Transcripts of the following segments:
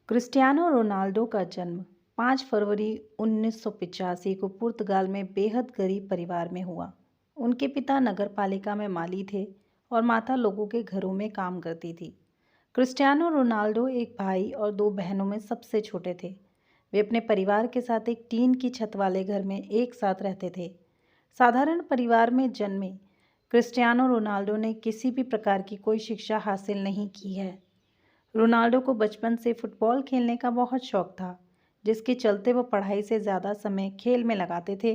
Cristiano Ronaldo का जन्म 5 फरवरी 1985 को पुर्तगाल में बेहद गरीब परिवार में हुआ। उनके पिता नगरपालिका में माली थे और माता लोगों के घरों में काम करती थी। क्रिस्टियानो रोनाल्डो एक भाई और 2 बहनों में सबसे छोटे थे। वे अपने परिवार के साथ एक टीन की छत वाले घर में एक साथ रहते थे। साधारण परिवार में जन्मे क्रिस्टियानो रोनाल्डो ने किसी भी प्रकार की कोई शिक्षा हासिल नहीं की है। रोनाल्डो को बचपन से फुटबॉल खेलने का बहुत शौक था, जिसके चलते वो पढ़ाई से ज़्यादा समय खेल में लगाते थे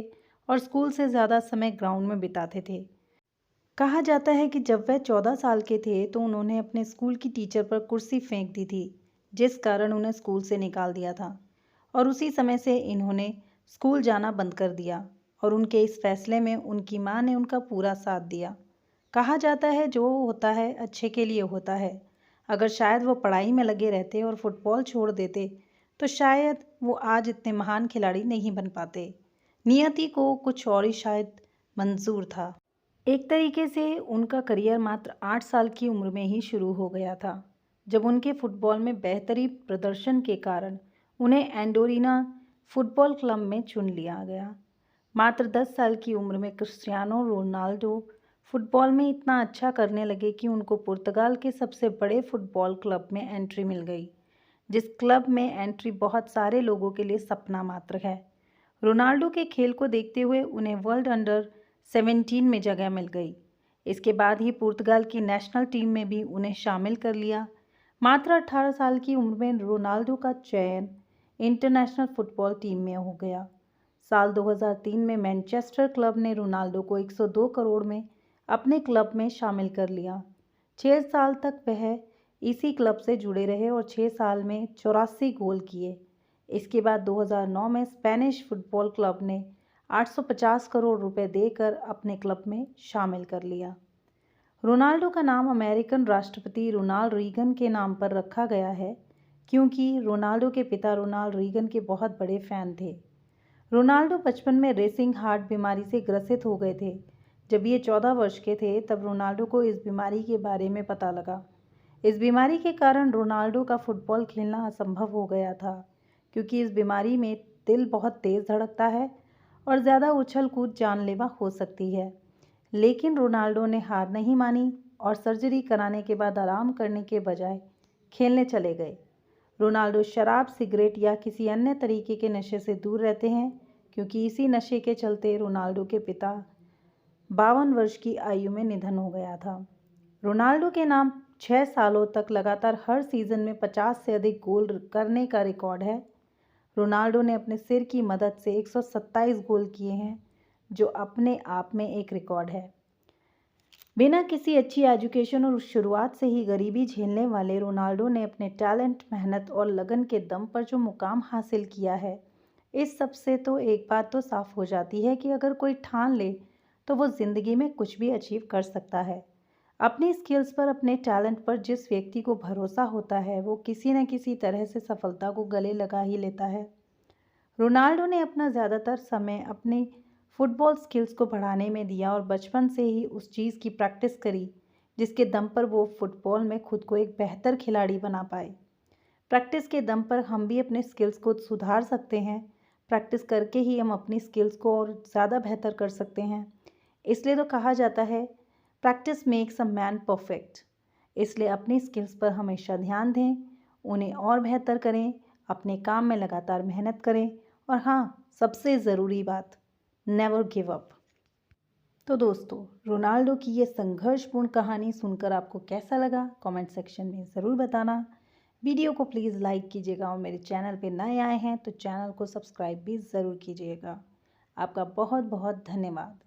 और स्कूल से ज़्यादा समय ग्राउंड में बिताते थे। कहा जाता है कि जब वह 14 साल के थे तो उन्होंने अपने स्कूल की टीचर पर कुर्सी फेंक दी थी, जिस कारण उन्हें स्कूल से निकाल दिया था और उसी समय से इन्होंने स्कूल जाना बंद कर दिया और उनके इस फैसले में उनकी मां ने उनका पूरा साथ दिया। कहा जाता है जो होता है अच्छे के लिए होता है। अगर शायद वो पढ़ाई में लगे रहते और फुटबॉल छोड़ देते तो शायद वो आज इतने महान खिलाड़ी नहीं बन पाते। नियति को कुछ और ही शायद मंजूर था। एक तरीके से उनका करियर मात्र 8 साल की उम्र में ही शुरू हो गया था, जब उनके फुटबॉल में बेहतरीन प्रदर्शन के कारण उन्हें एंडोरिना फुटबॉल क्लब में चुन लिया गया। मात्र 10 साल की उम्र में क्रिस्टियानो रोनाल्डो फुटबॉल में इतना अच्छा करने लगे कि उनको पुर्तगाल के सबसे बड़े फुटबॉल क्लब में एंट्री मिल गई, जिस क्लब में एंट्री बहुत सारे लोगों के लिए सपना मात्र है। रोनाल्डो के खेल को देखते हुए उन्हें वर्ल्ड अंडर 17 में जगह मिल गई। इसके बाद ही पुर्तगाल की नेशनल टीम में भी उन्हें शामिल कर लिया। मात्र 18 साल की उम्र में रोनाल्डो का चयन इंटरनेशनल फुटबॉल टीम में हो गया। साल 2003 में मैनचेस्टर क्लब ने रोनाल्डो को 102 करोड़ में अपने क्लब में शामिल कर लिया। 6 साल तक वह इसी क्लब से जुड़े रहे और 6 साल में 84 गोल किए। इसके बाद 2009 में स्पेनिश फुटबॉल क्लब ने 850 करोड़ रुपए देकर अपने क्लब में शामिल कर लिया। रोनाल्डो का नाम अमेरिकन राष्ट्रपति रोनाल्ड रीगन के नाम पर रखा गया है, क्योंकि रोनाल्डो के पिता रोनाल्ड रीगन के बहुत बड़े फैन थे। रोनाल्डो बचपन में रेसिंग हार्ट बीमारी से ग्रसित हो गए थे। जब ये 14 वर्ष के थे तब रोनाल्डो को इस बीमारी के बारे में पता लगा। इस बीमारी के कारण रोनाल्डो का फुटबॉल खेलना असंभव हो गया था, क्योंकि इस बीमारी में दिल बहुत तेज़ धड़कता है और ज़्यादा उछल कूद जानलेवा हो सकती है। लेकिन रोनाल्डो ने हार नहीं मानी और सर्जरी कराने के बाद आराम करने के बजाय खेलने चले गए। रोनाल्डो शराब, सिगरेट या किसी अन्य तरीके के नशे से दूर रहते हैं, क्योंकि इसी नशे के चलते रोनाल्डो के पिता 52 वर्ष की आयु में निधन हो गया था। रोनाल्डो के नाम 6 सालों तक लगातार हर सीज़न में 50 से अधिक गोल करने का रिकॉर्ड है। रोनाल्डो ने अपने सिर की मदद से 127 गोल किए हैं, जो अपने आप में एक रिकॉर्ड है। बिना किसी अच्छी एजुकेशन और शुरुआत से ही गरीबी झेलने वाले रोनाल्डो ने अपने टैलेंट, मेहनत और लगन के दम पर जो मुकाम हासिल किया है, इस सब से तो एक बात तो साफ हो जाती है कि अगर कोई ठान ले तो वो ज़िंदगी में कुछ भी अचीव कर सकता है। अपनी स्किल्स पर, अपने टैलेंट पर जिस व्यक्ति को भरोसा होता है वो किसी न किसी तरह से सफलता को गले लगा ही लेता है। रोनाल्डो ने अपना ज़्यादातर समय अपनी फुटबॉल स्किल्स को बढ़ाने में दिया और बचपन से ही उस चीज़ की प्रैक्टिस करी जिसके दम पर वो फुटबॉल में खुद को एक बेहतर खिलाड़ी बना पाए। प्रैक्टिस के दम पर हम भी अपने स्किल्स को सुधार सकते हैं। प्रैक्टिस करके ही हम अपनी स्किल्स को और ज़्यादा बेहतर कर सकते हैं। इसलिए तो कहा जाता है practice makes a man perfect. इसलिए अपनी स्किल्स पर हमेशा ध्यान दें, उन्हें और बेहतर करें, अपने काम में लगातार मेहनत करें और हाँ, सबसे ज़रूरी बात, नेवर गिव अप। तो दोस्तों, रोनाल्डो की ये संघर्षपूर्ण कहानी सुनकर आपको कैसा लगा कमेंट सेक्शन में ज़रूर बताना। वीडियो को प्लीज़ लाइक कीजिएगा और मेरे चैनल पे नए आए हैं तो चैनल को सब्सक्राइब भी ज़रूर कीजिएगा। आपका बहुत बहुत धन्यवाद।